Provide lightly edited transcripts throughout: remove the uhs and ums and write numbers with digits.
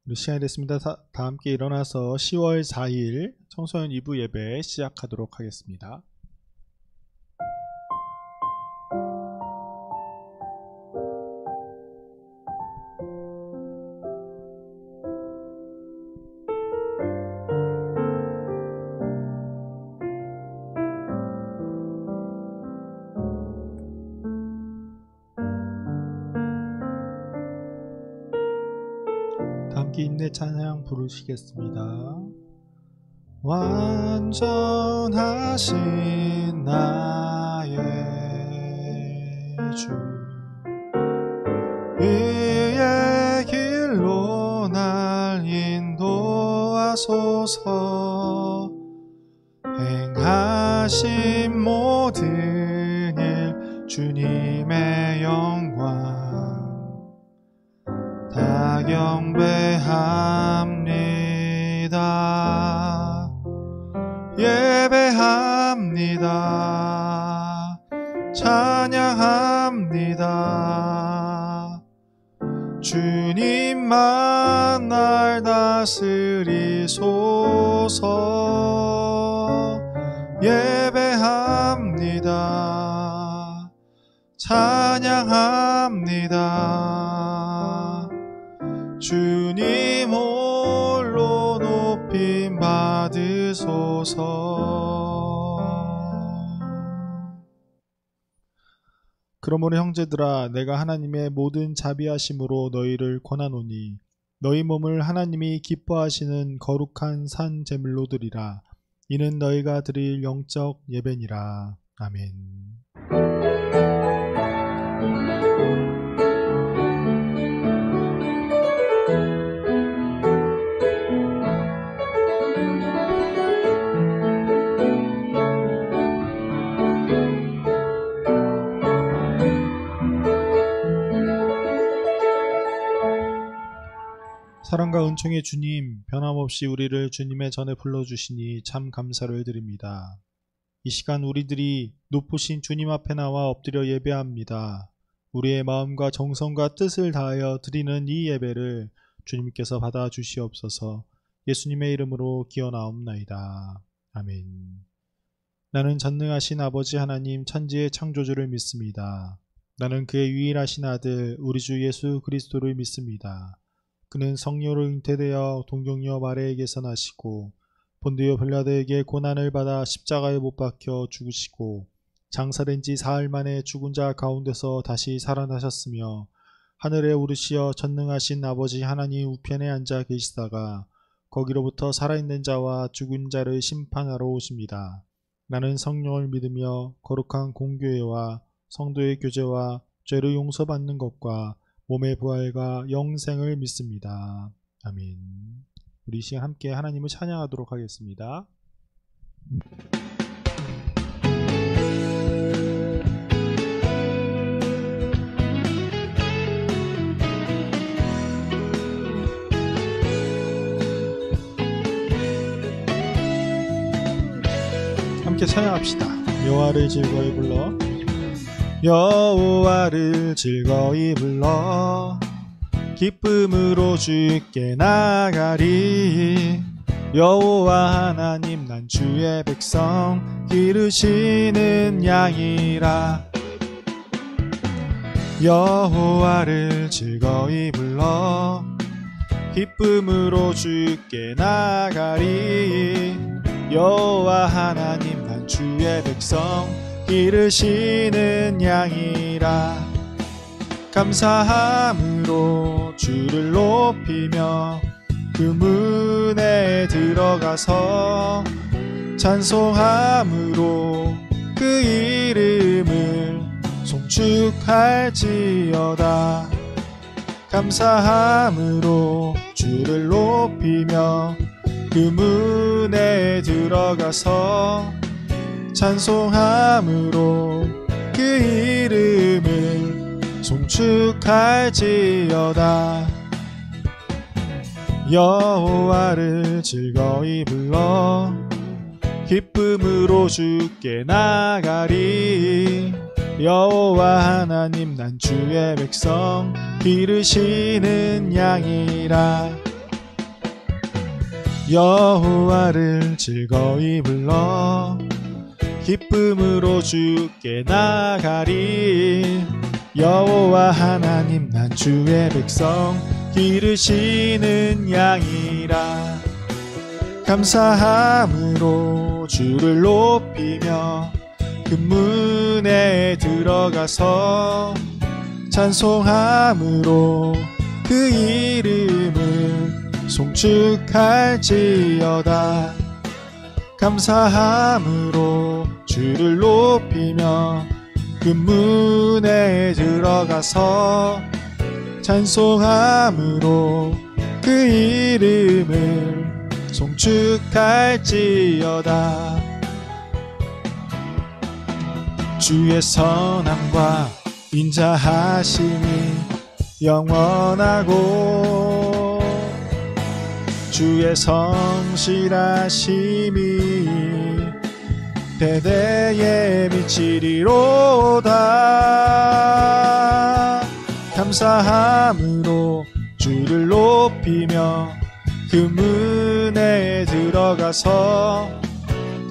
우리 시간이 됐습니다. 다 함께 일어나서 10월 4일 청소년 2부 예배 시작하도록 하겠습니다. 함께 인내 찬양 부르시겠습니다. 완전하신 나의 주, 의의 길로 날 인도하소서. 행하신 모든 일 주님의 영광 다 경배합니다. 예배합니다. 찬양합니다. 주님만 날 다스리소서. 예배합니다. 찬양합니다. 주님 홀로 높임 받으소서. 그러므로 형제들아, 내가 하나님의 모든 자비하심으로 너희를 권하노니 너희 몸을 하나님이 기뻐하시는 거룩한 산 제물로 드리라. 이는 너희가 드릴 영적 예배니라. 아멘. 사랑과 은총의 주님, 변함없이 우리를 주님의 전에 불러주시니 참 감사를 드립니다. 이 시간 우리들이 높으신 주님 앞에 나와 엎드려 예배합니다. 우리의 마음과 정성과 뜻을 다하여 드리는 이 예배를 주님께서 받아주시옵소서. 예수님의 이름으로 기원하옵나이다. 아멘. 나는 전능하신 아버지 하나님 천지의 창조주를 믿습니다. 나는 그의 유일하신 아들 우리 주 예수 그리스도를 믿습니다. 그는 성령으로 잉태되어 동정녀 마리아에게서 나시고 본디오 빌라도에게 고난을 받아 십자가에 못 박혀 죽으시고 장사된 지 사흘 만에 죽은 자 가운데서 다시 살아나셨으며 하늘에 오르시어 전능하신 아버지 하나님 우편에 앉아 계시다가 거기로부터 살아있는 자와 죽은 자를 심판하러 오십니다. 나는 성령을 믿으며 거룩한 공교회와 성도의 교제와 죄를 용서받는 것과 몸의 부활과 영생을 믿습니다. 아멘. 우리 이 시간 함께 하나님을 찬양하도록 하겠습니다. 함께 찬양합시다. 여호와를 즐거이 불러, 여호와를 즐거이 불러 기쁨으로 주께 나가리. 여호와 하나님 난 주의 백성 기르시는 양이라. 여호와를 즐거이 불러 기쁨으로 주께 나가리. 여호와 하나님 난 주의 백성 기르시는 양이라. 감사함으로 주를 높이며 그 문에 들어가서 찬송함으로 그 이름을 송축할지어다. 감사함으로 주를 높이며 그 문에 들어가서 찬송함으로 그 이름을 송축할지어다. 여호와를 즐거이 불러 기쁨으로 주께 나가리. 여호와 하나님 난 주의 백성 기르시는 양이라. 여호와를 즐거이 불러 기쁨으로 주께 나가리. 여호와 하나님 난 주의 백성 기르시는 양이라. 감사함으로 주를 높이며 그 문에 들어가서 찬송함으로 그 이름을 송축할지어다. 감사함으로 주를 높이며 그 문에 들어가서 찬송함으로 그 이름을 송축할지어다. 주의 선함과 인자하심이 영원하고 주의 성실하심이 대대에 미치리로다. 감사함으로 주를 높이며 그 문에 들어가서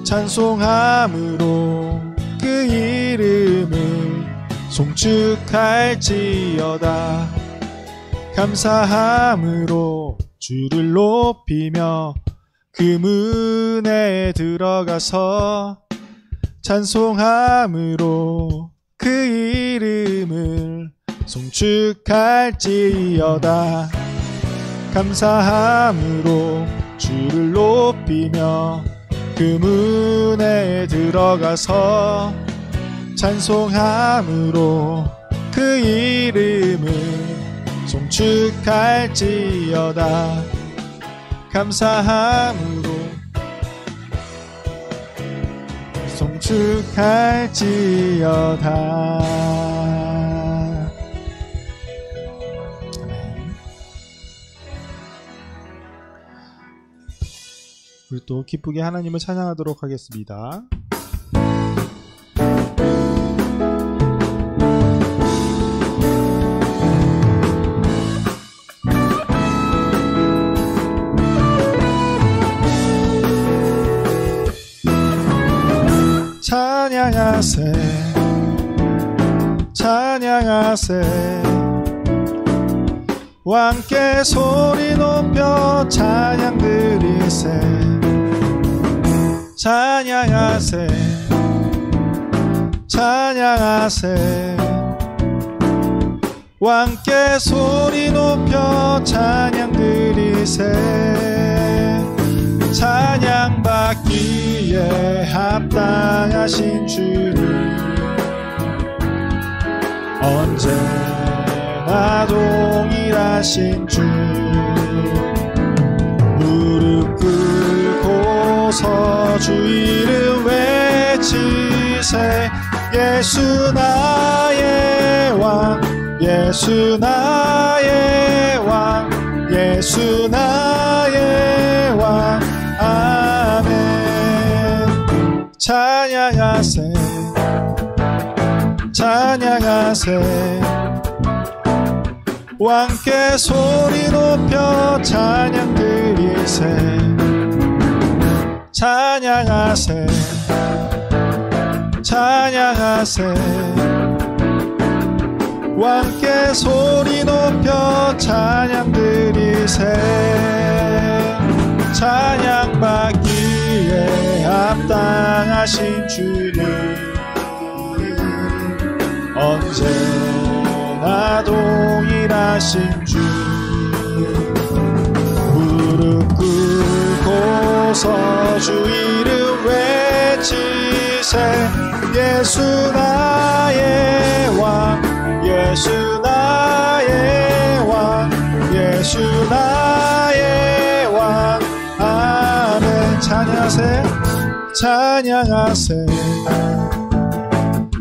찬송함으로 그 이름을 송축할지어다. 감사함으로 주를 높이며 그 문에 들어가서 찬송함으로 그 이름을 송축할지어다. 감사함으로 주를 높이며 그 문에 들어가서 찬송함으로 그 이름을 송축할지어다. 감사함으로 송축할지어다. 우리 또 기쁘게 하나님을 찬양하도록 하겠습니다. 찬양하세 찬양하세 왕께 소리 높여 찬양 드리세. 찬양하세 찬양하세 왕께 소리 높여 찬양 드리세. 찬양받기에 합당하신 주님 언제나 동일하신 주. 무릎 꿇고서 주 이름 외치세. 예수 나의 왕 예수 나의 왕 예수 나의 왕. 아멘. 찬양하세 찬양하세 왕께 소리 높여 찬양 드리세. 찬양하세 찬양하세 왕께 소리 높여 찬양 드리세. 찬양받기에 합당하신 주님 언제나 동일하신 주. 무릎 꿇고서 주 이름 외치세. 예수 나의 왕 예수 나의 왕 예수 나의 왕. 아멘. 찬양하세 찬양하세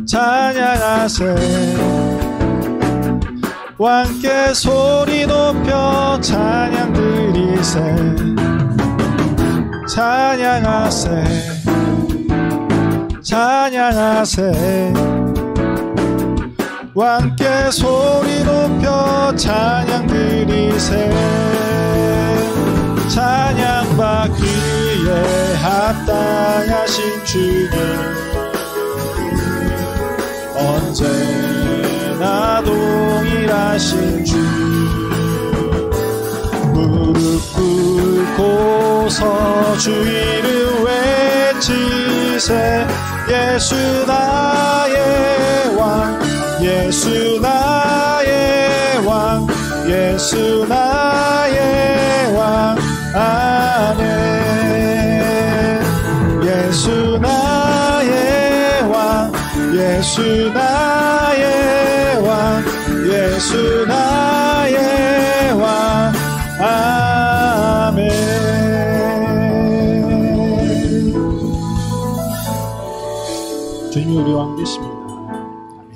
찬양하세 왕께 소리 높여 찬양 드리세. 찬양하세 찬양하세 왕께 소리 높여 찬양 드리세. 찬양받기에 합당하신 주님, 언제나 동일하신 주, 무릎 꿇고서 주 이름 외치세. 예수 나의 왕, 예수 나의 왕, 예수 나의 왕. 아멘. 예수 나의 왕, 예수 나의 왕, 예수 나의 왕. 아멘. 주님이 우리 왕 되십니다. 아멘.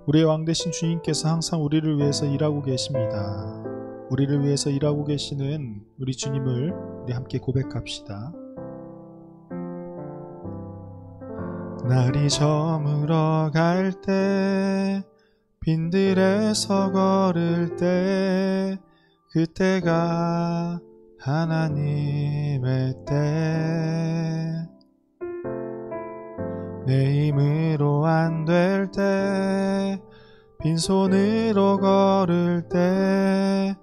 우리의 왕 되신 주님께서 항상 우리를 위해서 일하고 계십니다. 우리를 위해서 일하고 계시는 우리 주님을 우리 함께 고백합시다. 날이 저물어 갈 때, 빈들에서 걸을 때, 그때가 하나님의 때. 내 힘으로 안 될 때, 빈손으로 걸을 때,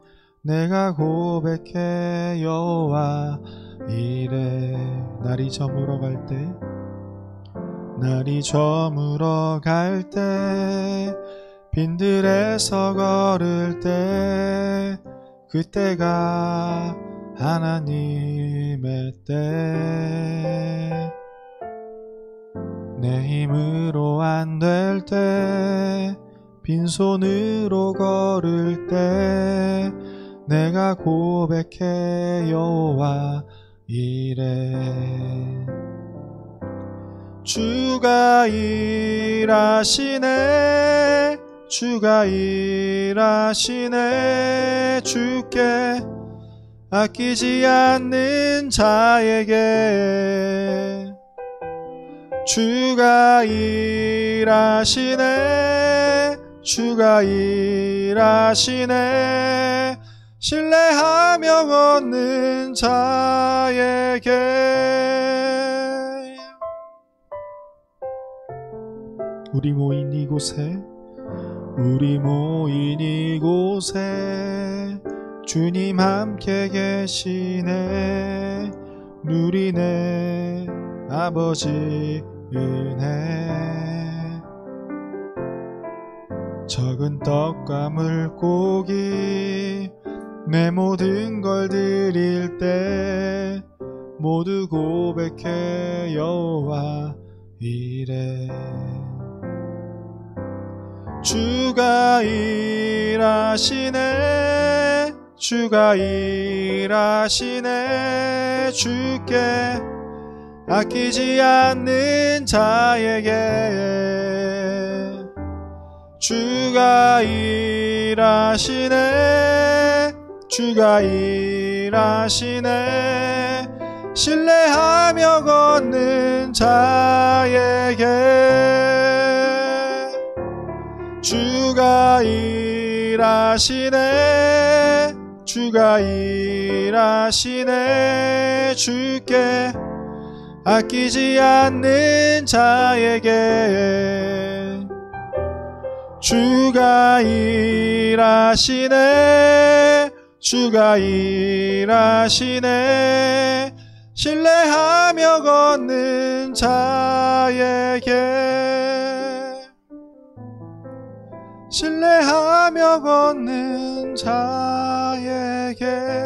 내가 고백해 여호와 이래. 날이 저물어 갈 때, 날이 저물어 갈 때, 빈들에서 걸을 때, 그때가 하나님의 때. 내 힘으로 안 될 때, 빈손으로 걸을 때, 내가 고백해 여호와 이래. 주가 일하시네, 주가 일하시네. 주께 아끼지 않는 자에게 주가 일하시네, 주가 일하시네. 신뢰하며 걷는 자에게. 우리 모인 이곳에, 우리 모인 이곳에 주님 함께 계시네. 누리네 아버지 은혜. 적은 떡과 물고기 내 모든 걸 드릴 때, 모두 고백해 여호와 이래. 주가 일하시네, 주가 일하시네. 주께 아끼지 않는 자에게 주가 일하시네, 주가 일하시네. 신뢰하며 걷는 자에게 주가 일하시네, 주가 일하시네. 주께 아끼지 않는 자에게 주가 일하시네, 주가 일하시네. 신뢰하며 걷는 자에게, 신뢰하며 걷는 자에게.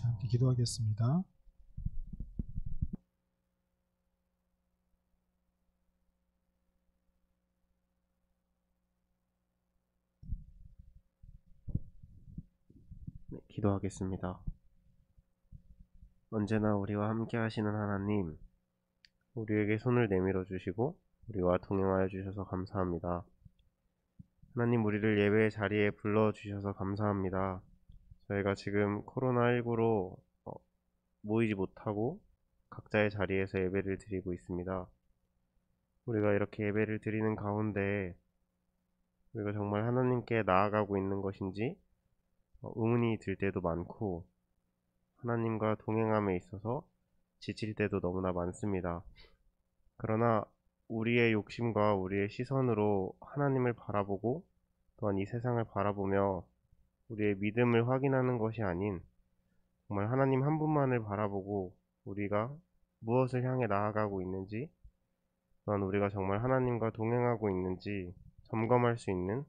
함께 기도하겠습니다. 네, 기도하겠습니다. 언제나 우리와 함께 하시는 하나님, 우리에게 손을 내밀어 주시고 우리와 동행하여 주셔서 감사합니다. 하나님, 우리를 예배의 자리에 불러 주셔서 감사합니다. 저희가 지금 코로나19로 모이지 못하고 각자의 자리에서 예배를 드리고 있습니다. 우리가 이렇게 예배를 드리는 가운데 우리가 정말 하나님께 나아가고 있는 것인지 의문이 들 때도 많고, 하나님과 동행함에 있어서 지칠 때도 너무나 많습니다. 그러나 우리의 욕심과 우리의 시선으로 하나님을 바라보고 또한 이 세상을 바라보며 우리의 믿음을 확인하는 것이 아닌 정말 하나님 한 분만을 바라보고 우리가 무엇을 향해 나아가고 있는지, 또한 우리가 정말 하나님과 동행하고 있는지 점검할 수 있는,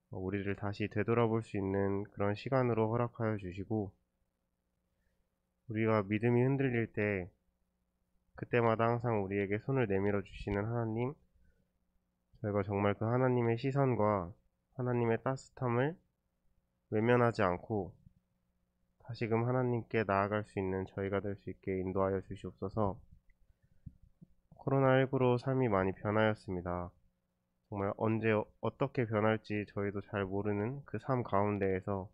우리를 다시 되돌아볼 수 있는 그런 시간으로 허락하여 주시고, 우리가 믿음이 흔들릴 때 그때마다 항상 우리에게 손을 내밀어 주시는 하나님, 저희가 정말 그 하나님의 시선과 하나님의 따뜻함을 외면하지 않고 다시금 하나님께 나아갈 수 있는 저희가 될 수 있게 인도하여 주시옵소서. 코로나19로 삶이 많이 변하였습니다. 정말 언제 어떻게 변할지 저희도 잘 모르는 그 삶 가운데에서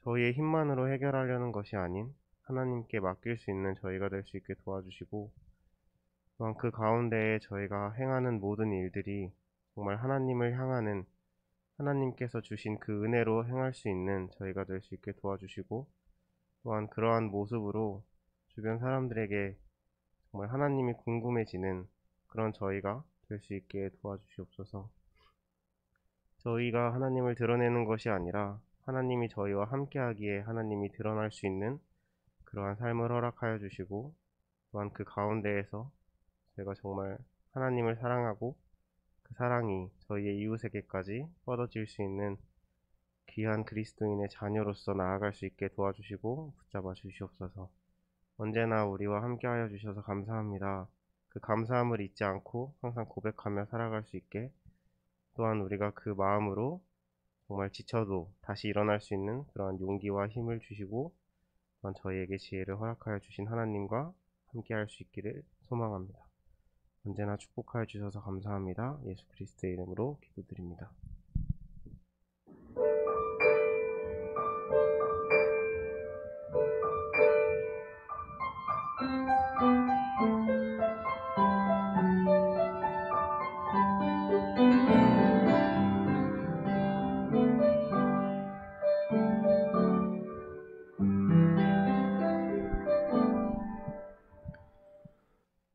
저희의 힘만으로 해결하려는 것이 아닌 하나님께 맡길 수 있는 저희가 될 수 있게 도와주시고, 또한 그 가운데에 저희가 행하는 모든 일들이 정말 하나님을 향하는, 하나님께서 주신 그 은혜로 행할 수 있는 저희가 될 수 있게 도와주시고, 또한 그러한 모습으로 주변 사람들에게 정말 하나님이 궁금해지는 그런 저희가 될 수 있게 도와주시옵소서. 저희가 하나님을 드러내는 것이 아니라 하나님이 저희와 함께하기에 하나님이 드러날 수 있는 그러한 삶을 허락하여 주시고, 또한 그 가운데에서 저희가 정말 하나님을 사랑하고 그 사랑이 저희의 이웃에게까지 뻗어질 수 있는 귀한 그리스도인의 자녀로서 나아갈 수 있게 도와주시고 붙잡아 주시옵소서. 언제나 우리와 함께하여 주셔서 감사합니다. 그 감사함을 잊지 않고 항상 고백하며 살아갈 수 있게, 또한 우리가 그 마음으로 정말 지쳐도 다시 일어날 수 있는 그러한 용기와 힘을 주시고, 또한 저희에게 지혜를 허락하여 주신 하나님과 함께할 수 있기를 소망합니다. 언제나 축복하여 주셔서 감사합니다. 예수 그리스도의 이름으로 기도드립니다.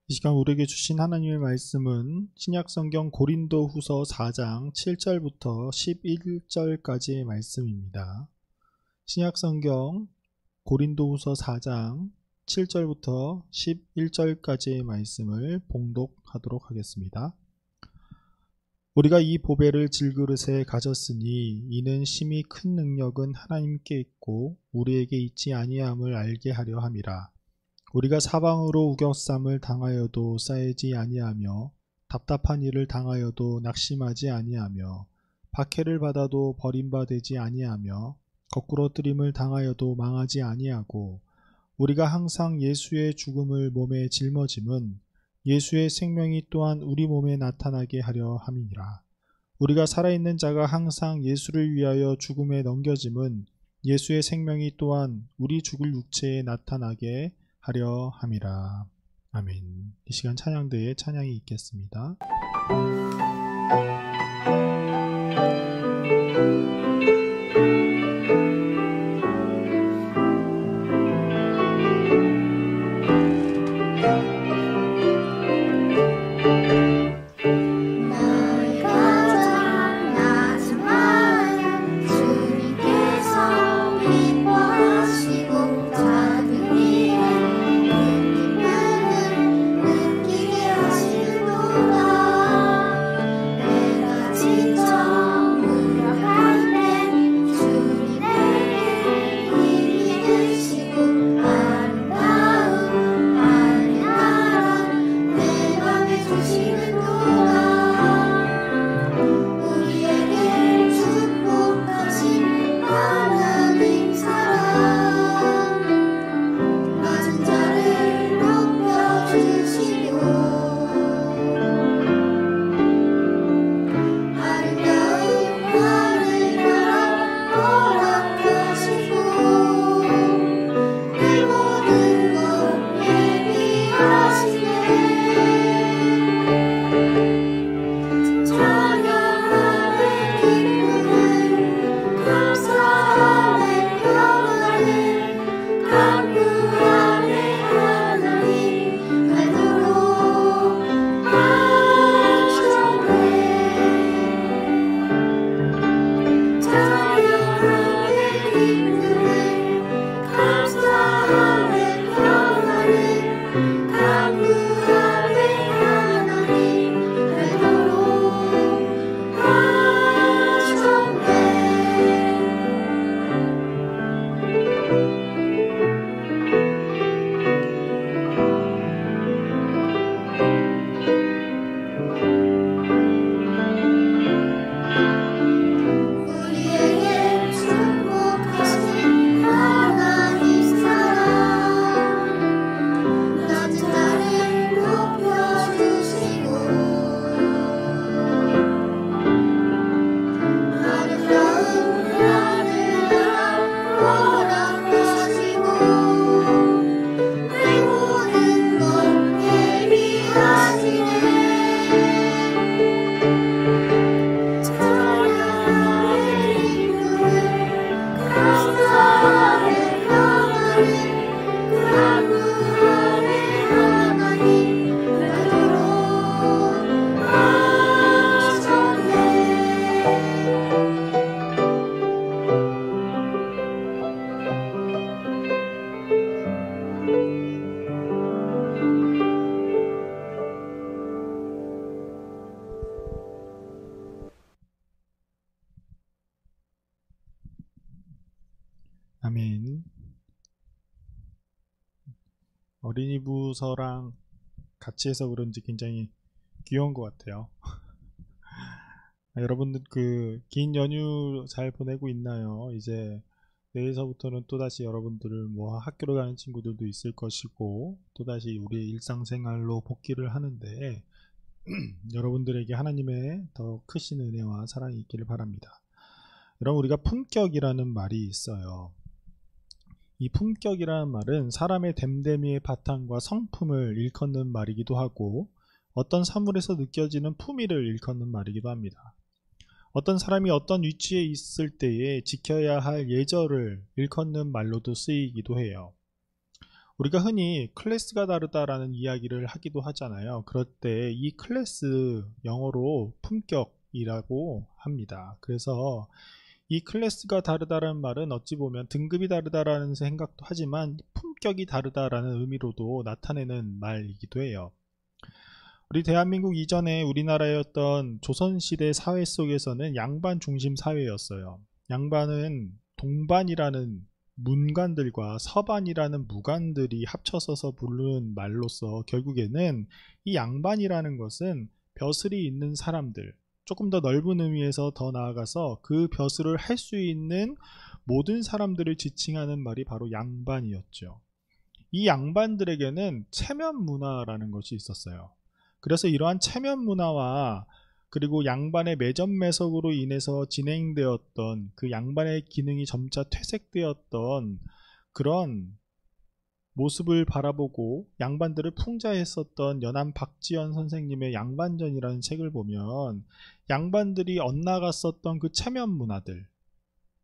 이 시간 우리에게 주신 하나님의 말씀은 신약성경 고린도후서 4장 7절부터 11절까지의 말씀입니다. 신약성경 고린도후서 4장 7절부터 11절까지의 말씀을 봉독하도록 하겠습니다. 우리가 이 보배를 질그릇에 가졌으니 이는 심히 큰 능력은 하나님께 있고 우리에게 있지 아니함을 알게 하려 함이라. 우리가 사방으로 우겨쌈을 당하여도 쌓이지 아니하며 답답한 일을 당하여도 낙심하지 아니하며 박해를 받아도 버림받지 아니하며 거꾸로 뜨림을 당하여도 망하지 아니하고, 우리가 항상 예수의 죽음을 몸에 짊어짐은 예수의 생명이 또한 우리 몸에 나타나게 하려 함이니라. 우리가 살아있는 자가 항상 예수를 위하여 죽음에 넘겨짐은 예수의 생명이 또한 우리 죽을 육체에 나타나게 하려 함이라. 아멘. 이 시간 찬양대에 찬양이 있겠습니다. 느끼게 하시는구나. 내가 아멘. 어린이 부서랑 같이 해서 그런지 굉장히 귀여운 것 같아요. 여러분들 긴 연휴 잘 보내고 있나요? 이제 내일서부터는 또다시 여러분들을 학교로 가는 친구들도 있을 것이고 또다시 우리의 일상생활로 복귀를 하는데 여러분들에게 하나님의 더 크신 은혜와 사랑이 있기를 바랍니다. 여러분, 우리가 품격이라는 말이 있어요. 이 품격이라는 말은 사람의 됨됨이의 바탕과 성품을 일컫는 말이기도 하고 어떤 사물에서 느껴지는 품위를 일컫는 말이기도 합니다. 어떤 사람이 어떤 위치에 있을 때에 지켜야 할 예절을 일컫는 말로도 쓰이기도 해요. 우리가 흔히 클래스가 다르다라는 이야기를 하기도 하잖아요. 그럴 때 이 클래스 영어로 품격이라고 합니다. 그래서 이 클래스가 다르다라는 말은 어찌 보면 등급이 다르다라는 생각도 하지만 품격이 다르다라는 의미로도 나타내는 말이기도 해요. 우리 대한민국 이전에 우리나라였던 조선시대 사회 속에서는 양반 중심 사회였어요. 양반은 동반이라는 문관들과 서반이라는 무관들이 합쳐서서 부르는 말로서 결국에는 이 양반이라는 것은 벼슬이 있는 사람들, 조금 더 넓은 의미에서 더 나아가서 그 벼슬을 할 수 있는 모든 사람들을 지칭하는 말이 바로 양반이었죠. 이 양반들에게는 체면 문화라는 것이 있었어요. 그래서 이러한 체면 문화와 그리고 양반의 매점매석으로 인해서 진행되었던 그 양반의 기능이 점차 퇴색되었던 그런 모습을 바라보고 양반들을 풍자했었던 연암 박지연 선생님의 양반전이라는 책을 보면 양반들이 엇나갔었던 그 체면 문화들,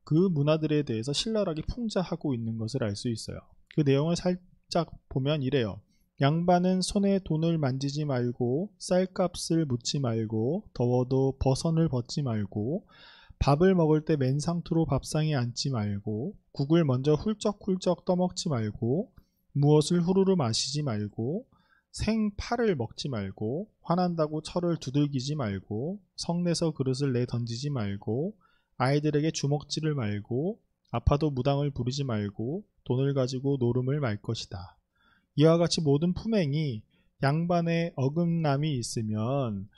그 문화들에 대해서 신랄하게 풍자하고 있는 것을 알 수 있어요. 그 내용을 살짝 보면 이래요. 양반은 손에 돈을 만지지 말고 쌀값을 묻지 말고 더워도 버선을 벗지 말고 밥을 먹을 때 맨 상투로 밥상에 앉지 말고 국을 먼저 훌쩍훌쩍 떠먹지 말고 무엇을 후루루 마시지 말고 생파를 먹지 말고 화난다고 철을 두들기지 말고 성내서 그릇을 내던지지 말고 아이들에게 주먹질을 말고 아파도 무당을 부르지 말고 돈을 가지고 노름을 말 것이다. 이와 같이 모든 품행이 양반의 어긋남이 있으면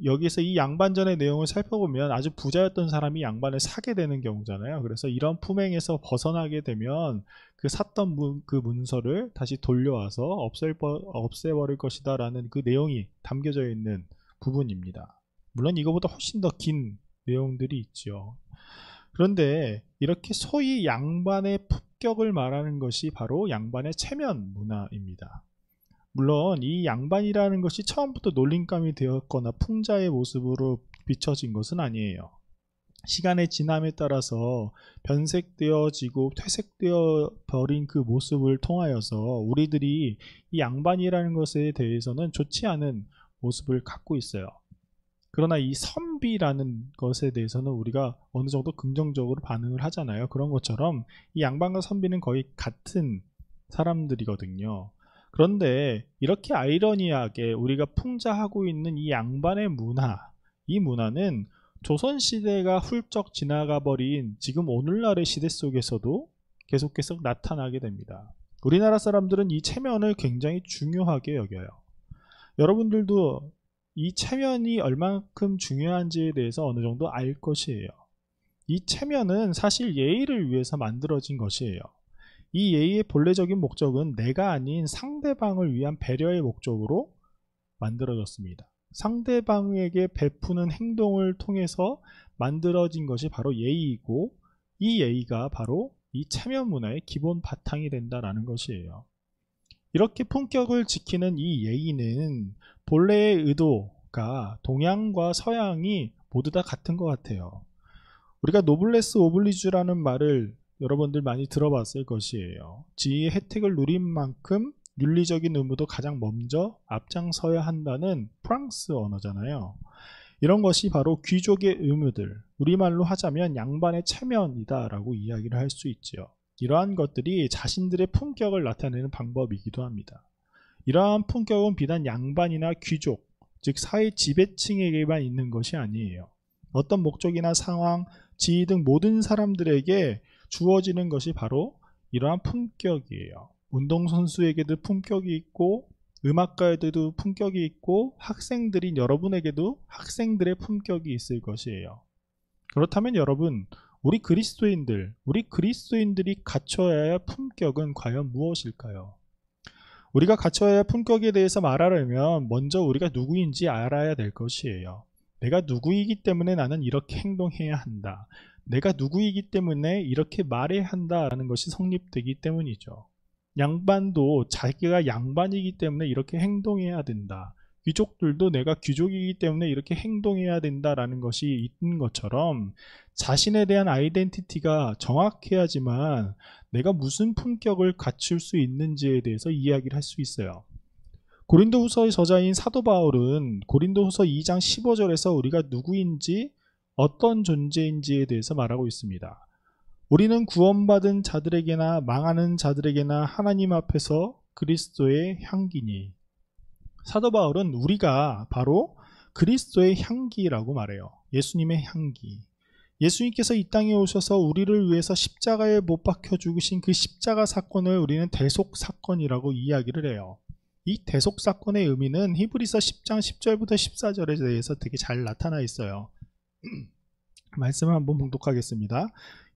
여기서 이 양반전의 내용을 살펴보면 아주 부자였던 사람이 양반을 사게 되는 경우잖아요. 그래서 이런 품행에서 벗어나게 되면 그 샀던 그 문서를 다시 돌려와서 없애버릴 것이다 라는 그 내용이 담겨져 있는 부분입니다. 물론 이거보다 훨씬 더 긴 내용들이 있죠. 그런데 이렇게 소위 양반의 품격을 말하는 것이 바로 양반의 체면 문화입니다. 물론 이 양반이라는 것이 처음부터 놀림감이 되었거나 풍자의 모습으로 비춰진 것은 아니에요. 시간의 지남에 따라서 변색되어지고 퇴색되어 버린 그 모습을 통하여서 우리들이 이 양반이라는 것에 대해서는 좋지 않은 모습을 갖고 있어요. 그러나 이 선비라는 것에 대해서는 우리가 어느 정도 긍정적으로 반응을 하잖아요. 그런 것처럼 이 양반과 선비는 거의 같은 사람들이거든요. 그런데 이렇게 아이러니하게 우리가 풍자하고 있는 이 양반의 문화, 이 문화는 조선시대가 훌쩍 지나가 버린 지금 오늘날의 시대 속에서도 계속해서 나타나게 됩니다. 우리나라 사람들은 이 체면을 굉장히 중요하게 여겨요. 여러분들도 이 체면이 얼만큼 중요한지에 대해서 어느 정도 알 것이에요. 이 체면은 사실 예의를 위해서 만들어진 것이에요. 이 예의의 본래적인 목적은 내가 아닌 상대방을 위한 배려의 목적으로 만들어졌습니다. 상대방에게 베푸는 행동을 통해서 만들어진 것이 바로 예의이고 이 예의가 바로 이 체면 문화의 기본 바탕이 된다는 것이에요. 이렇게 품격을 지키는 이 예의는 본래의 의도가 동양과 서양이 모두 다 같은 것 같아요. 우리가 노블레스 오블리주라는 말을 여러분들 많이 들어봤을 것이에요. 지위의 혜택을 누린 만큼 윤리적인 의무도 가장 먼저 앞장서야 한다는 프랑스 언어잖아요. 이런 것이 바로 귀족의 의무들, 우리말로 하자면 양반의 체면이다 라고 이야기를 할 수 있죠. 이러한 것들이 자신들의 품격을 나타내는 방법이기도 합니다. 이러한 품격은 비단 양반이나 귀족, 즉 사회 지배층에게만 있는 것이 아니에요. 어떤 목적이나 상황, 지위 등 모든 사람들에게 주어지는 것이 바로 이러한 품격이에요. 운동선수에게도 품격이 있고 음악가에게도 품격이 있고 학생들인 여러분에게도 학생들의 품격이 있을 것이에요. 그렇다면 여러분, 우리 그리스도인들이 갖춰야 할 품격은 과연 무엇일까요? 우리가 갖춰야 할 품격에 대해서 말하려면 먼저 우리가 누구인지 알아야 될 것이에요. 내가 누구이기 때문에 나는 이렇게 행동해야 한다. 내가 누구이기 때문에 이렇게 말해야 한다라는 것이 성립되기 때문이죠. 양반도 자기가 양반이기 때문에 이렇게 행동해야 된다. 귀족들도 내가 귀족이기 때문에 이렇게 행동해야 된다라는 것이 있는 것처럼 자신에 대한 아이덴티티가 정확해야지만 내가 무슨 품격을 갖출 수 있는지에 대해서 이야기를 할 수 있어요. 고린도후서의 저자인 사도 바울은 고린도후서 2장 15절에서 우리가 누구인지 어떤 존재인지에 대해서 말하고 있습니다. 우리는 구원받은 자들에게나 망하는 자들에게나 하나님 앞에서 그리스도의 향기니. 사도 바울은 우리가 바로 그리스도의 향기라고 말해요. 예수님의 향기. 예수님께서 이 땅에 오셔서 우리를 위해서 십자가에 못 박혀 죽으신 그 십자가 사건을 우리는 대속 사건이라고 이야기를 해요. 이 대속 사건의 의미는 히브리서 10장 10절부터 14절에 대해서 되게 잘 나타나 있어요. 말씀을 한번 봉독하겠습니다.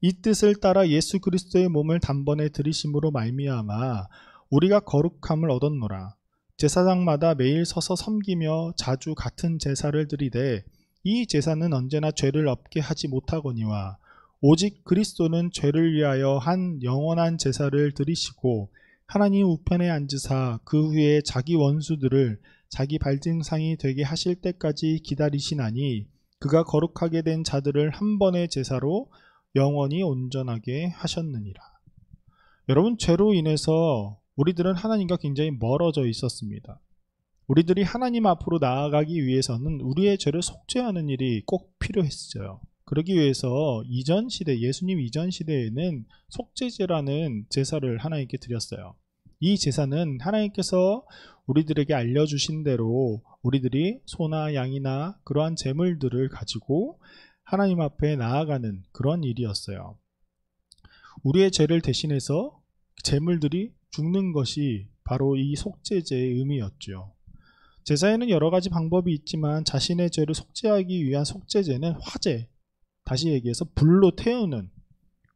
이 뜻을 따라 예수 그리스도의 몸을 단번에 들이심으로 말미암아 우리가 거룩함을 얻었노라. 제사장마다 매일 서서 섬기며 자주 같은 제사를 드리되 이 제사는 언제나 죄를 없게 하지 못하거니와 오직 그리스도는 죄를 위하여 한 영원한 제사를 드리시고 하나님 우편에 앉으사 그 후에 자기 원수들을 자기 발등상이 되게 하실 때까지 기다리시나니 그가 거룩하게 된 자들을 한 번의 제사로 영원히 온전하게 하셨느니라. 여러분, 죄로 인해서 우리들은 하나님과 굉장히 멀어져 있었습니다. 우리들이 하나님 앞으로 나아가기 위해서는 우리의 죄를 속죄하는 일이 꼭 필요했어요. 그러기 위해서 이전 시대, 예수님 이전 시대에는 속죄제라는 제사를 하나님께 드렸어요. 이 제사는 하나님께서 우리들에게 알려주신 대로 우리들이 소나 양이나 그러한 제물들을 가지고 하나님 앞에 나아가는 그런 일이었어요. 우리의 죄를 대신해서 제물들이 죽는 것이 바로 이 속죄제의 의미였죠. 제사에는 여러 가지 방법이 있지만 자신의 죄를 속죄하기 위한 속죄제는 화제, 다시 얘기해서 불로 태우는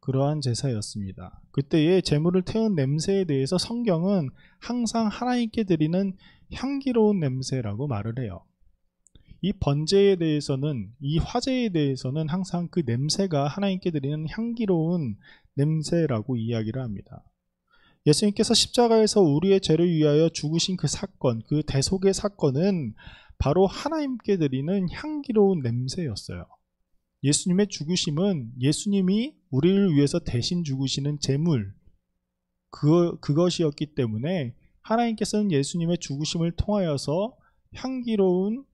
그러한 제사였습니다. 그때의 제물을 태운 냄새에 대해서 성경은 항상 하나님께 드리는 향기로운 냄새라고 말을 해요. 이 번제에 대해서는, 이 화제에 대해서는 항상 그 냄새가 하나님께 드리는 향기로운 냄새라고 이야기를 합니다. 예수님께서 십자가에서 우리의 죄를 위하여 죽으신 그 사건, 그 대속의 사건은 바로 하나님께 드리는 향기로운 냄새였어요. 예수님의 죽으심은 예수님이 우리를 위해서 대신 죽으시는 제물, 그것이었기 때문에 하나님께서는 예수님의 죽으심을 통하여서 향기로운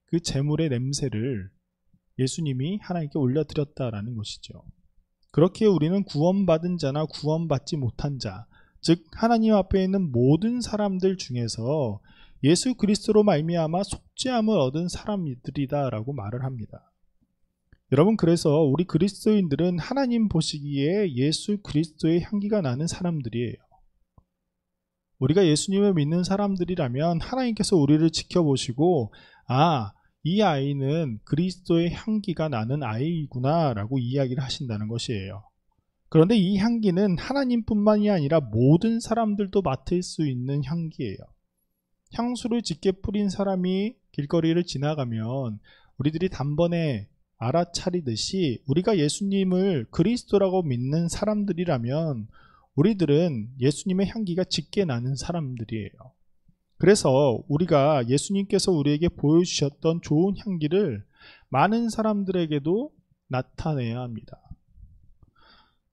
그 제물의 냄새를 예수님이 하나님께 올려드렸다라는 것이죠. 그렇게 우리는 구원받은 자나 구원받지 못한 자, 즉 하나님 앞에 있는 모든 사람들 중에서 예수 그리스도로 말미암아 속죄함을 얻은 사람들이다라고 말을 합니다. 여러분, 그래서 우리 그리스도인들은 하나님 보시기에 예수 그리스도의 향기가 나는 사람들이에요. 우리가 예수님을 믿는 사람들이라면 하나님께서 우리를 지켜보시고 이 아이는 그리스도의 향기가 나는 아이구나 라고 이야기를 하신다는 것이에요. 그런데 이 향기는 하나님뿐만이 아니라 모든 사람들도 맡을 수 있는 향기예요. 향수를 짙게 뿌린 사람이 길거리를 지나가면 우리들이 단번에 알아차리듯이 우리가 예수님을 그리스도라고 믿는 사람들이라면 우리들은 예수님의 향기가 짙게 나는 사람들이에요. 그래서 우리가 예수님께서 우리에게 보여주셨던 좋은 향기를 많은 사람들에게도 나타내야 합니다.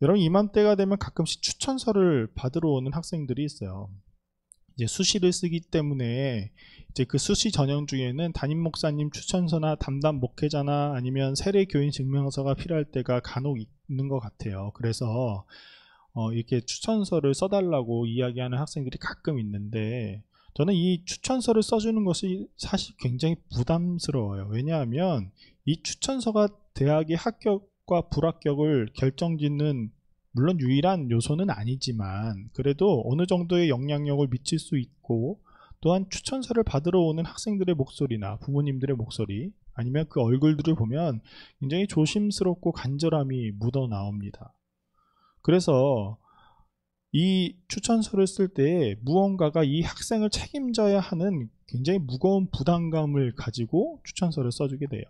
여러분, 이맘때가 되면 가끔씩 추천서를 받으러 오는 학생들이 있어요. 이제 수시를 쓰기 때문에 이제 그 수시 전형 중에는 담임 목사님 추천서나 담당 목회자나 아니면 세례 교인 증명서가 필요할 때가 간혹 있는 것 같아요. 그래서 이렇게 추천서를 써달라고 이야기하는 학생들이 가끔 있는데 저는 이 추천서를 써주는 것이 사실 굉장히 부담스러워요. 왜냐하면 이 추천서가 대학의 합격과 불합격을 결정짓는 물론 유일한 요소는 아니지만 그래도 어느 정도의 영향력을 미칠 수 있고, 또한 추천서를 받으러 오는 학생들의 목소리나 부모님들의 목소리, 아니면 그 얼굴들을 보면 굉장히 조심스럽고 간절함이 묻어 나옵니다. 그래서 이 추천서를 쓸 때 무언가가 이 학생을 책임져야 하는 굉장히 무거운 부담감을 가지고 추천서를 써주게 돼요.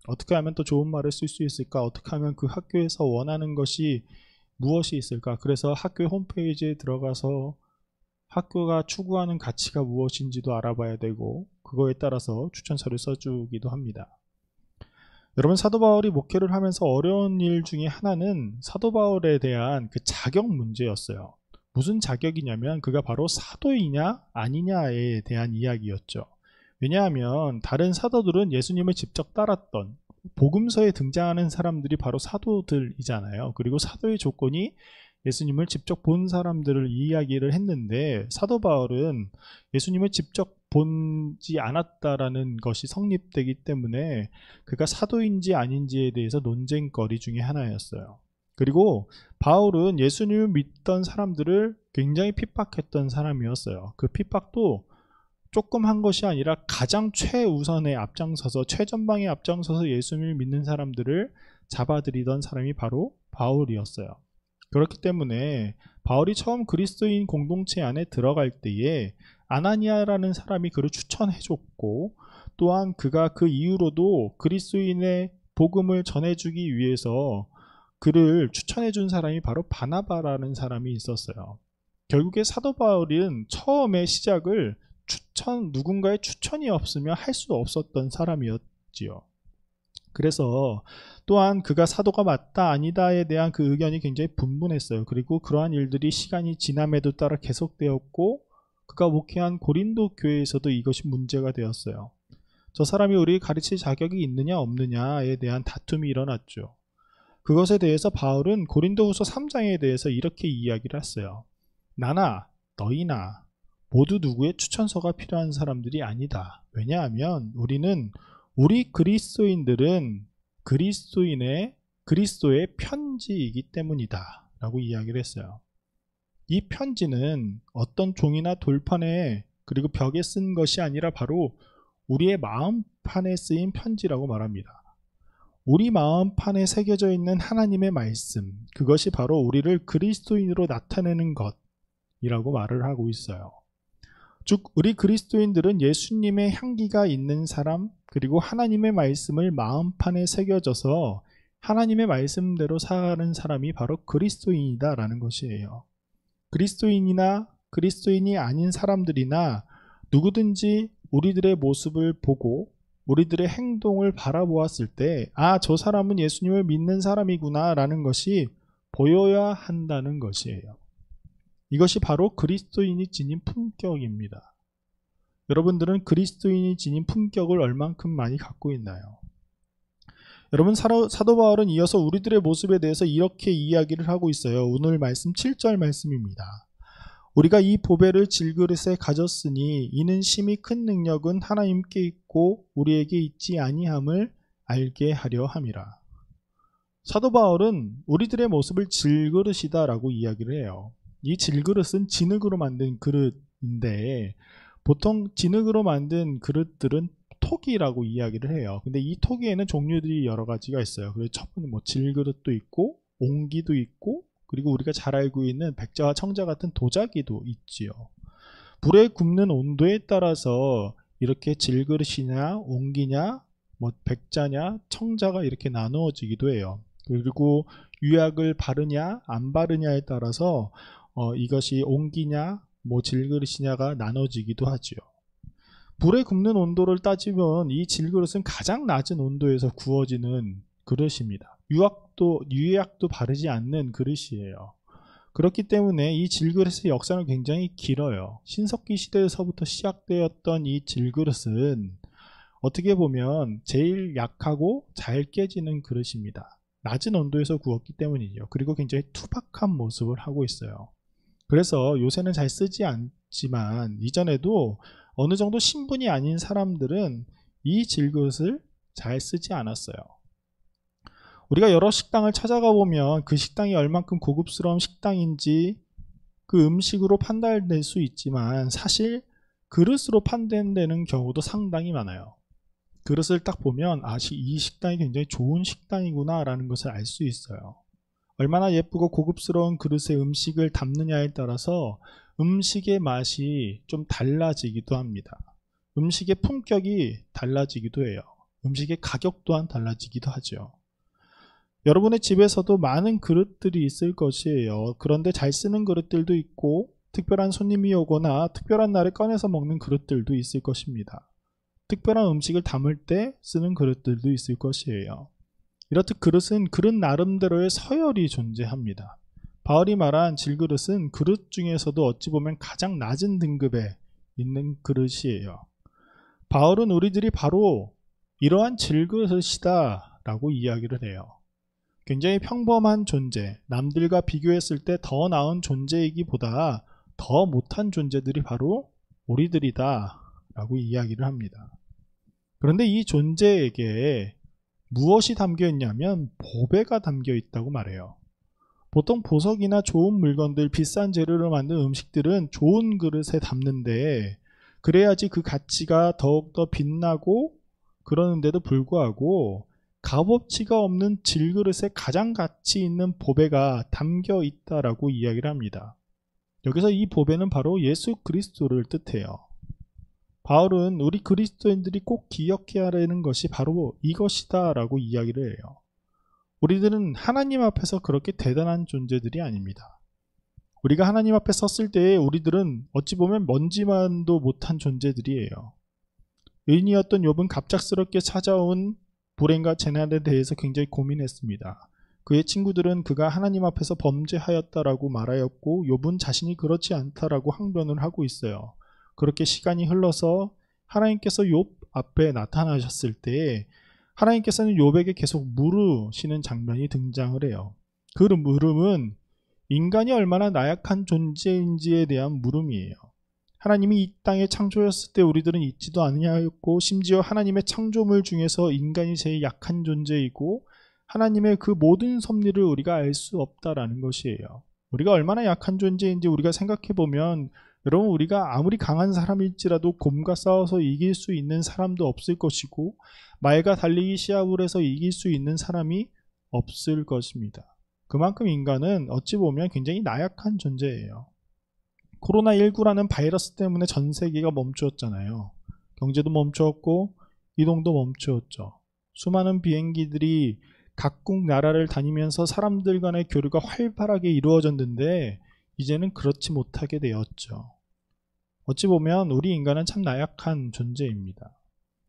어떻게 하면 또 좋은 말을 쓸 수 있을까? 어떻게 하면 그 학교에서 원하는 것이 무엇이 있을까? 그래서 학교 홈페이지에 들어가서 학교가 추구하는 가치가 무엇인지도 알아봐야 되고, 그거에 따라서 추천서를 써주기도 합니다. 여러분, 사도 바울이 목회를 하면서 어려운 일 중에 하나는 사도 바울에 대한 그 자격 문제였어요. 무슨 자격이냐면 그가 바로 사도이냐 아니냐에 대한 이야기였죠. 왜냐하면 다른 사도들은 예수님을 직접 따랐던, 복음서에 등장하는 사람들이 바로 사도들이잖아요. 그리고 사도의 조건이 예수님을 직접 본 사람들을 이야기를 했는데, 사도 바울은 예수님을 직접 보지 않았다라는 것이 성립되기 때문에 그가 사도인지 아닌지에 대해서 논쟁거리 중에 하나였어요. 그리고 바울은 예수님을 믿던 사람들을 굉장히 핍박했던 사람이었어요. 그 핍박도 조금 한 것이 아니라 가장 최우선에 앞장서서, 최전방에 앞장서서 예수님을 믿는 사람들을 잡아들이던 사람이 바로 바울이었어요. 그렇기 때문에 바울이 처음 그리스도인 공동체 안에 들어갈 때에 아나니아라는 사람이 그를 추천해줬고, 또한 그가 그 이후로도 그리스도인의 복음을 전해주기 위해서 그를 추천해준 사람이 바로 바나바라는 사람이 있었어요. 결국에 사도 바울은 처음에 시작을 누군가의 추천이 없으면 할 수 없었던 사람이었지요. 그래서 또한 그가 사도가 맞다 아니다에 대한 그 의견이 굉장히 분분했어요. 그리고 그러한 일들이 시간이 지남에도 따라 계속되었고, 그가 목회한 고린도 교회에서도 이것이 문제가 되었어요. 저 사람이 우리 가르칠 자격이 있느냐 없느냐에 대한 다툼이 일어났죠. 그것에 대해서 바울은 고린도후서 3장에 대해서 이렇게 이야기를 했어요. 나나 너희나 모두 누구의 추천서가 필요한 사람들이 아니다. 왜냐하면 우리 그리스도인들은 그리스도의 편지이기 때문이다 라고 이야기를 했어요. 이 편지는 어떤 종이나 돌판에 그리고 벽에 쓴 것이 아니라 바로 우리의 마음판에 쓰인 편지라고 말합니다. 우리 마음판에 새겨져 있는 하나님의 말씀, 그것이 바로 우리를 그리스도인으로 나타내는 것이라고 말을 하고 있어요. 즉 우리 그리스도인들은 예수님의 향기가 있는 사람, 그리고 하나님의 말씀을 마음판에 새겨져서 하나님의 말씀대로 살아가는 사람이 바로 그리스도인이다 라는 것이에요. 그리스도인이나 그리스도인이 아닌 사람들이나 누구든지 우리들의 모습을 보고 우리들의 행동을 바라보았을 때, 저 사람은 예수님을 믿는 사람이구나 라는 것이 보여야 한다는 것이에요. 이것이 바로 그리스도인이 지닌 품격입니다. 여러분들은 그리스도인이 지닌 품격을 얼만큼 많이 갖고 있나요? 여러분, 사도 바울은 이어서 우리들의 모습에 대해서 이렇게 이야기를 하고 있어요. 오늘 말씀 7절 말씀입니다. 우리가 이 보배를 질그릇에 가졌으니 이는 심히 큰 능력은 하나님께 있고 우리에게 있지 아니함을 알게 하려 함이라. 사도 바울은 우리들의 모습을 질그릇이다 라고 이야기를 해요. 이 질그릇은 진흙으로 만든 그릇인데, 보통 진흙으로 만든 그릇들은 토기라고 이야기를 해요. 근데 이 토기에는 종류들이 여러 가지가 있어요. 그래서 첫 번째 질그릇도 있고 옹기도 있고, 그리고 우리가 잘 알고 있는 백자와 청자 같은 도자기도 있지요. 불에 굽는 온도에 따라서 이렇게 질그릇이냐 옹기냐 백자냐 청자가 이렇게 나누어지기도 해요. 그리고 유약을 바르냐 안 바르냐에 따라서 이것이 옹기냐 질그릇이냐가 나눠지기도 하죠. 불에 굽는 온도를 따지면 이 질그릇은 가장 낮은 온도에서 구워지는 그릇입니다. 유약도 바르지 않는 그릇이에요. 그렇기 때문에 이 질그릇의 역사는 굉장히 길어요. 신석기 시대에서부터 시작되었던 이 질그릇은 어떻게 보면 제일 약하고 잘 깨지는 그릇입니다. 낮은 온도에서 구웠기 때문이죠. 그리고 굉장히 투박한 모습을 하고 있어요. 그래서 요새는 잘 쓰지 않지만 이전에도 어느 정도 신분이 아닌 사람들은 이 질그릇을 잘 쓰지 않았어요. 우리가 여러 식당을 찾아가 보면 그 식당이 얼만큼 고급스러운 식당인지 그 음식으로 판단될 수 있지만 사실 그릇으로 판단되는 경우도 상당히 많아요. 그릇을 딱 보면 이 식당이 굉장히 좋은 식당이구나 라는 것을 알 수 있어요. 얼마나 예쁘고 고급스러운 그릇에 음식을 담느냐에 따라서 음식의 맛이 좀 달라지기도 합니다. 음식의 품격이 달라지기도 해요. 음식의 가격 또한 달라지기도 하죠. 여러분의 집에서도 많은 그릇들이 있을 것이에요. 그런데 잘 쓰는 그릇들도 있고 특별한 손님이 오거나 특별한 날에 꺼내서 먹는 그릇들도 있을 것입니다. 특별한 음식을 담을 때 쓰는 그릇들도 있을 것이에요. 이렇듯 그릇은 그릇 나름대로의 서열이 존재합니다. 바울이 말한 질그릇은 그릇 중에서도 어찌 보면 가장 낮은 등급에 있는 그릇이에요. 바울은 우리들이 바로 이러한 질그릇이다 라고 이야기를 해요. 굉장히 평범한 존재, 남들과 비교했을 때 더 나은 존재이기보다 더 못한 존재들이 바로 우리들이다 라고 이야기를 합니다. 그런데 이 존재에게 무엇이 담겨 있냐면 보배가 담겨 있다고 말해요. 보통 보석이나 좋은 물건들, 비싼 재료로 만든 음식들은 좋은 그릇에 담는데 그래야지 그 가치가 더욱더 빛나고 그러는데도 불구하고 값어치가 없는 질그릇에 가장 가치 있는 보배가 담겨 있다라고 이야기를 합니다. 여기서 이 보배는 바로 예수 그리스도를 뜻해요. 바울은 우리 그리스도인들이 꼭 기억해야 하는 것이 바로 이것이다 라고 이야기를 해요. 우리들은 하나님 앞에서 그렇게 대단한 존재들이 아닙니다. 우리가 하나님 앞에 섰을 때에 우리들은 어찌 보면 먼지만도 못한 존재들이에요. 의인이었던 욥은 갑작스럽게 찾아온 불행과 재난에 대해서 굉장히 고민했습니다. 그의 친구들은 그가 하나님 앞에서 범죄하였다라고 말하였고 욥은 자신이 그렇지 않다라고 항변을 하고 있어요. 그렇게 시간이 흘러서 하나님께서 욥 앞에 나타나셨을 때 하나님께서는 욥에게 계속 물으시는 장면이 등장을 해요. 그 물음은 인간이 얼마나 나약한 존재인지에 대한 물음이에요. 하나님이 이 땅에 창조했을 때 우리들은 있지도 아니하였고 심지어 하나님의 창조물 중에서 인간이 제일 약한 존재이고 하나님의 그 모든 섭리를 우리가 알 수 없다라는 것이에요. 우리가 얼마나 약한 존재인지 우리가 생각해보면 여러분 우리가 아무리 강한 사람일지라도 곰과 싸워서 이길 수 있는 사람도 없을 것이고 말과 달리기 시합을 해서 이길 수 있는 사람이 없을 것입니다. 그만큼 인간은 어찌 보면 굉장히 나약한 존재예요. 코로나19라는 바이러스 때문에 전 세계가 멈추었잖아요. 경제도 멈추었고 이동도 멈추었죠. 수많은 비행기들이 각국 나라를 다니면서 사람들 간의 교류가 활발하게 이루어졌는데 이제는 그렇지 못하게 되었죠. 어찌 보면 우리 인간은 참 나약한 존재입니다.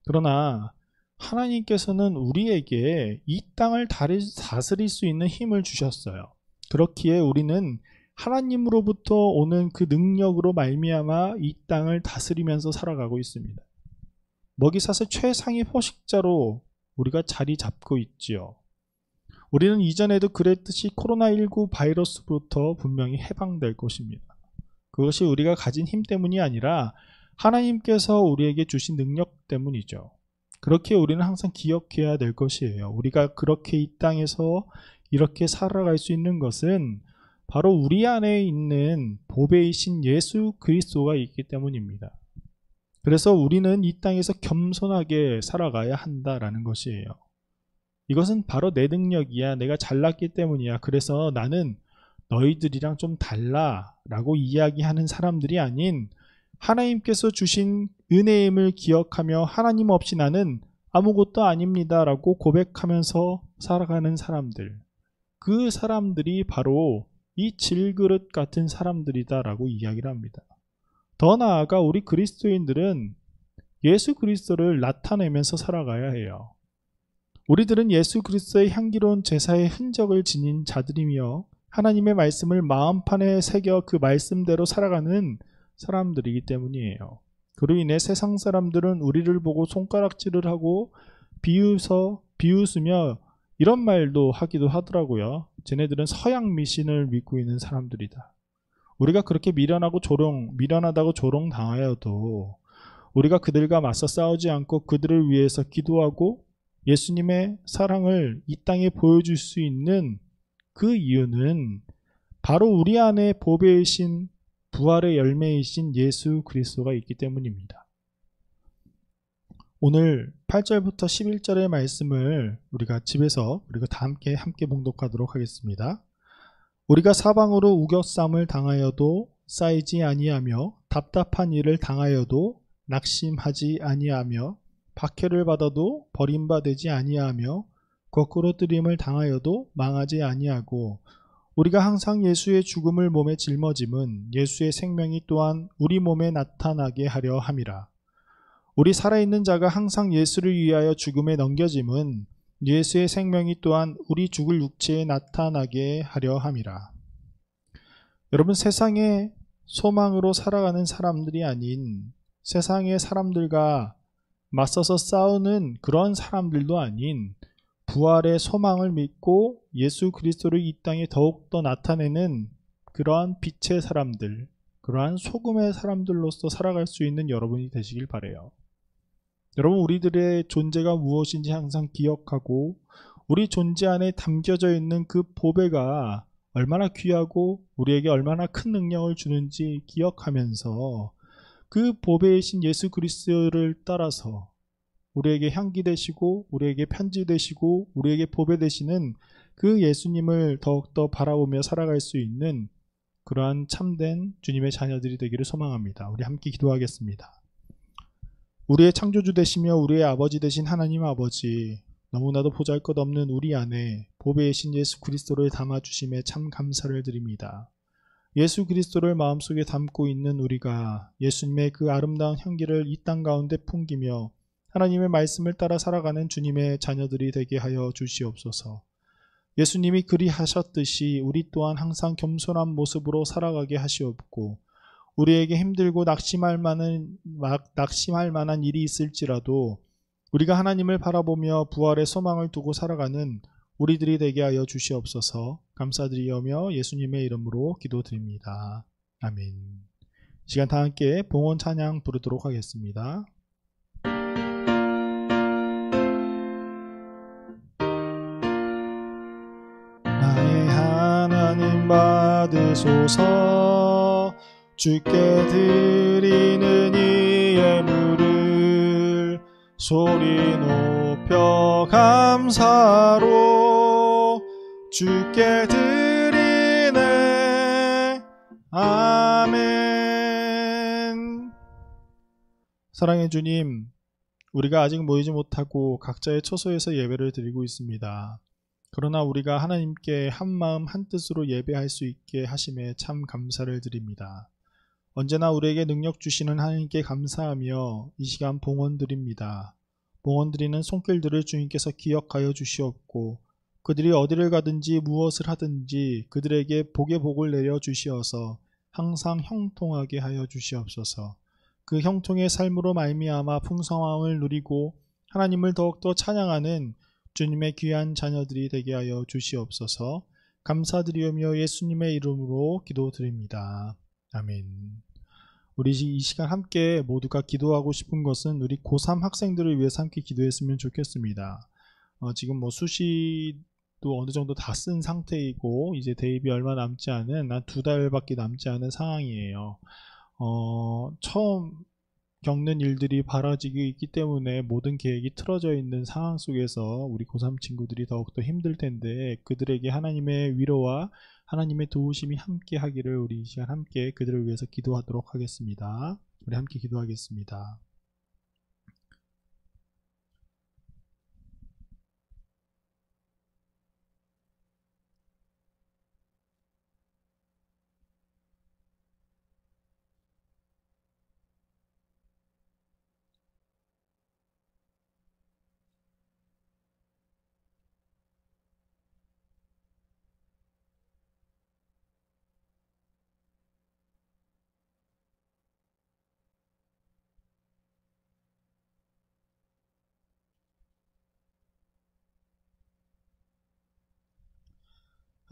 그러나 하나님께서는 우리에게 이 땅을 다스릴 수 있는 힘을 주셨어요. 그렇기에 우리는 하나님으로부터 오는 그 능력으로 말미암아 이 땅을 다스리면서 살아가고 있습니다. 먹이사슬 최상위 포식자로 우리가 자리 잡고 있지요. 우리는 이전에도 그랬듯이 코로나19 바이러스부터 분명히 해방될 것입니다. 그것이 우리가 가진 힘 때문이 아니라 하나님께서 우리에게 주신 능력 때문이죠. 그렇게 우리는 항상 기억해야 될 것이에요. 우리가 그렇게 이 땅에서 이렇게 살아갈 수 있는 것은 바로 우리 안에 있는 보배이신 예수 그리스도가 있기 때문입니다. 그래서 우리는 이 땅에서 겸손하게 살아가야 한다라는 것이에요. 이것은 바로 내 능력이야. 내가 잘났기 때문이야. 그래서 나는 너희들이랑 좀 달라 라고 이야기하는 사람들이 아닌 하나님께서 주신 은혜임을 기억하며 하나님 없이 나는 아무것도 아닙니다 라고 고백하면서 살아가는 사람들, 그 사람들이 바로 이 질그릇 같은 사람들이다 라고 이야기를 합니다. 더 나아가 우리 그리스도인들은 예수 그리스도를 나타내면서 살아가야 해요. 우리들은 예수 그리스도의 향기로운 제사의 흔적을 지닌 자들이며 하나님의 말씀을 마음판에 새겨 그 말씀대로 살아가는 사람들이기 때문이에요. 그로 인해 세상 사람들은 우리를 보고 손가락질을 하고 비웃으며 이런 말도 하기도 하더라고요. 쟤네들은 서양 미신을 믿고 있는 사람들이다. 우리가 그렇게 미련하다고 조롱당하여도 우리가 그들과 맞서 싸우지 않고 그들을 위해서 기도하고 예수님의 사랑을 이 땅에 보여줄 수 있는 그 이유는 바로 우리 안에 보배이신 부활의 열매이신 예수 그리스도가 있기 때문입니다. 오늘 8절부터 11절의 말씀을 우리가 집에서 우리가 다 함께 봉독하도록 하겠습니다. 우리가 사방으로 우겨쌈을 당하여도 쌓이지 아니하며 답답한 일을 당하여도 낙심하지 아니하며 박해를 받아도 버림받지 아니하며 거꾸로 뜨림을 당하여도 망하지 아니하고 우리가 항상 예수의 죽음을 몸에 짊어짐은 예수의 생명이 또한 우리 몸에 나타나게 하려 함이라. 우리 살아있는 자가 항상 예수를 위하여 죽음에 넘겨짐은 예수의 생명이 또한 우리 죽을 육체에 나타나게 하려 함이라. 여러분, 세상의 소망으로 살아가는 사람들이 아닌, 세상의 사람들과 맞서서 싸우는 그런 사람들도 아닌, 부활의 소망을 믿고 예수 그리스도를 이 땅에 더욱더 나타내는 그러한 빛의 사람들, 그러한 소금의 사람들로서 살아갈 수 있는 여러분이 되시길 바라요. 여러분, 우리들의 존재가 무엇인지 항상 기억하고 우리 존재 안에 담겨져 있는 그 보배가 얼마나 귀하고 우리에게 얼마나 큰 능력을 주는지 기억하면서 그 보배이신 예수 그리스도를 따라서 우리에게 향기 되시고 우리에게 편지 되시고 우리에게 보배 되시는 그 예수님을 더욱더 바라보며 살아갈 수 있는 그러한 참된 주님의 자녀들이 되기를 소망합니다. 우리 함께 기도하겠습니다. 우리의 창조주 되시며 우리의 아버지 되신 하나님 아버지, 너무나도 보잘것없는 우리 안에 보배이신 예수 그리스도를 담아주심에 참 감사를 드립니다. 예수 그리스도를 마음속에 담고 있는 우리가 예수님의 그 아름다운 향기를 이 땅 가운데 풍기며 하나님의 말씀을 따라 살아가는 주님의 자녀들이 되게 하여 주시옵소서. 예수님이 그리하셨듯이 우리 또한 항상 겸손한 모습으로 살아가게 하시옵고, 우리에게 힘들고 낙심할 만한 일이 있을지라도 우리가 하나님을 바라보며 부활의 소망을 두고 살아가는 우리들이 되게 하여 주시옵소서. 감사드리오며 예수님의 이름으로 기도드립니다. 아멘. 시간 다 함께 봉헌 찬양 부르도록 하겠습니다. 나의 하나님 받으소서. 주께 드리는 이 예물을 소리 높여 감사로 주께 드리네. 아멘. 사랑의 주님, 우리가 아직 모이지 못하고 각자의 처소에서 예배를 드리고 있습니다. 그러나 우리가 하나님께 한마음 한뜻으로 예배할 수 있게 하심에 참 감사를 드립니다. 언제나 우리에게 능력 주시는 하나님께 감사하며 이 시간 봉헌 드립니다. 봉헌 드리는 손길들을 주님께서 기억하여 주시옵고, 그들이 어디를 가든지 무엇을 하든지 그들에게 복의 복을 내려 주시어서 항상 형통하게 하여 주시옵소서. 그 형통의 삶으로 말미암아 풍성함을 누리고 하나님을 더욱더 찬양하는 주님의 귀한 자녀들이 되게 하여 주시옵소서. 감사드리오며 예수님의 이름으로 기도드립니다. 아멘. 우리 이 시간 함께 모두가 기도하고 싶은 것은 우리 고3 학생들을 위해서 함께 기도했으면 좋겠습니다. 지금 수시도 어느 정도 다 쓴 상태이고 이제 대입이 얼마 남지 않은 한 2달밖에 남지 않은 상황이에요. 처음 겪는 일들이 벌어지고 있기 때문에 모든 계획이 틀어져 있는 상황 속에서 우리 고3 친구들이 더욱더 힘들 텐데, 그들에게 하나님의 위로와 하나님의 도우심이 함께 하기를 우리 이 시간 함께 그들을 위해서 기도하도록 하겠습니다. 우리 함께 기도하겠습니다.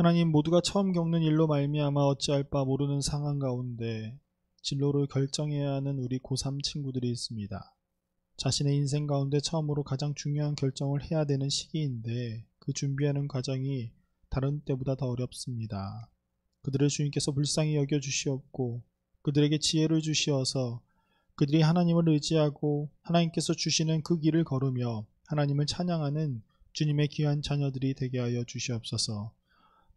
하나님, 모두가 처음 겪는 일로 말미암아 어찌할 바 모르는 상황 가운데 진로를 결정해야 하는 우리 고3 친구들이 있습니다. 자신의 인생 가운데 처음으로 가장 중요한 결정을 해야 되는 시기인데 그 준비하는 과정이 다른 때보다 더 어렵습니다. 그들을 주님께서 불쌍히 여겨주시옵고 그들에게 지혜를 주시어서 그들이 하나님을 의지하고 하나님께서 주시는 그 길을 걸으며 하나님을 찬양하는 주님의 귀한 자녀들이 되게 하여 주시옵소서.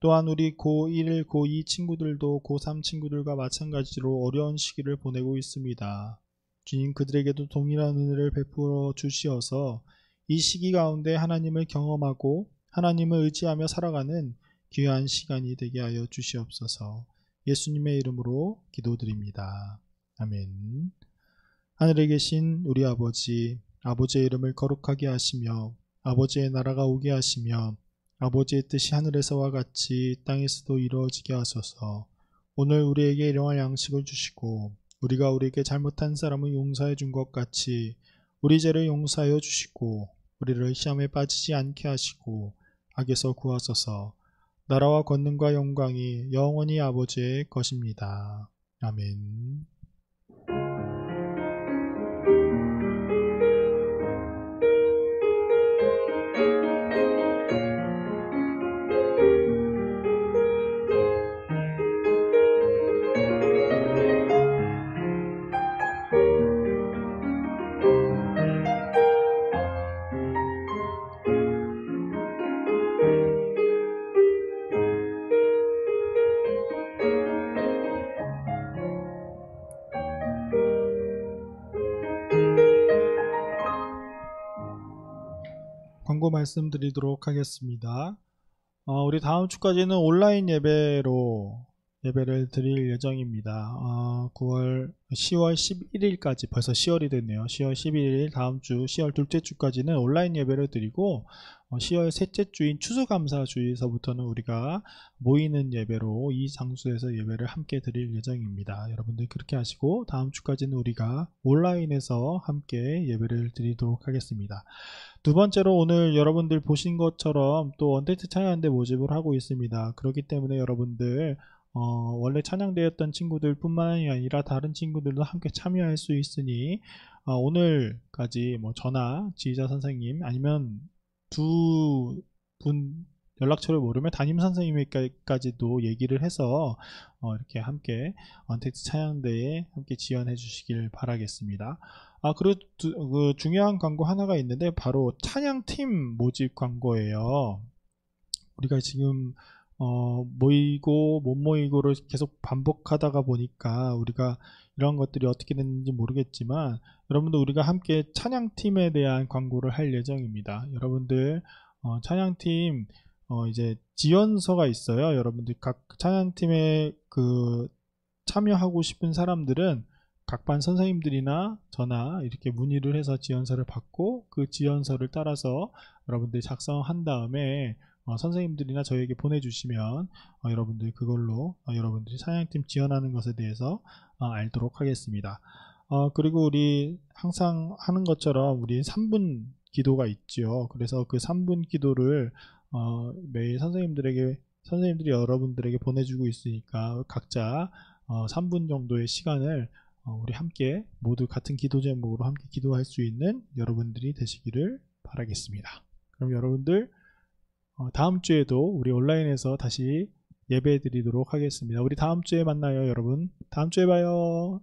또한 우리 고1, 고2 친구들도 고3 친구들과 마찬가지로 어려운 시기를 보내고 있습니다. 주님 그들에게도 동일한 은혜를 베풀어 주시어서 이 시기 가운데 하나님을 경험하고 하나님을 의지하며 살아가는 귀한 시간이 되게 하여 주시옵소서. 예수님의 이름으로 기도드립니다. 아멘. 하늘에 계신 우리 아버지, 아버지의 이름을 거룩하게 하시며 아버지의 나라가 오게 하시며 아버지의 뜻이 하늘에서와 같이 땅에서도 이루어지게 하소서. 오늘 우리에게 일용할 양식을 주시고 우리가 우리에게 잘못한 사람을 용서해 준 것 같이 우리 죄를 용서하여 주시고 우리를 시험에 빠지지 않게 하시고 악에서 구하소서. 나라와 권능과 영광이 영원히 아버지의 것입니다. 아멘. 광고 말씀드리도록 하겠습니다. 우리 다음 주까지는 온라인 예배를 드릴 예정입니다. 10월 11일까지 벌써 10월이 됐네요. 10월 11일 다음 주 10월 둘째 주까지는 온라인 예배를 드리고 10월 셋째 주인 추수감사주에서부터는 우리가 모이는 예배로 이 장소에서 예배를 함께 드릴 예정입니다. 여러분들 그렇게 하시고 다음 주까지는 우리가 온라인에서 함께 예배를 드리도록 하겠습니다. 두 번째로 오늘 여러분들 보신 것처럼 또 언택트 찬양대 모집을 하고 있습니다. 그렇기 때문에 여러분들 원래 찬양대였던 친구들 뿐만이 아니라 다른 친구들도 함께 참여할 수 있으니 오늘까지 저나 지휘자 선생님 아니면 두 분 연락처를 모르면 담임 선생님에게까지도 얘기를 해서 이렇게 함께 언택트 찬양대에 함께 지원해 주시길 바라겠습니다. 그리고 그 중요한 광고 하나가 있는데 바로 찬양팀 모집 광고예요. 우리가 지금 모이고 못 모이고를 계속 반복하다가 보니까 우리가 이런 것들이 어떻게 됐는지 모르겠지만 여러분들 우리가 함께 찬양팀에 대한 광고를 할 예정입니다. 여러분들 찬양팀 이제 지원서가 있어요. 여러분들 각 찬양팀에 그 참여하고 싶은 사람들은 각 반 선생님들이나 저나 이렇게 문의를 해서 지원서를 받고 그 지원서를 따라서 여러분들이 작성한 다음에 선생님들이나 저에게 보내주시면 여러분들 그걸로 여러분들이 찬양팀 지원하는 것에 대해서 알도록 하겠습니다. 그리고 우리 항상 하는 것처럼 우리 3분 기도가 있죠. 그래서 그 3분 기도를 매일 선생님들이 여러분들에게 보내주고 있으니까 각자 3분 정도의 시간을 우리 함께 모두 같은 기도 제목으로 함께 기도할 수 있는 여러분들이 되시기를 바라겠습니다. 그럼 여러분들 다음 주에도 우리 온라인에서 다시 예배 드리도록 하겠습니다. 우리 다음 주에 만나요, 여러분. 다음 주에 봐요.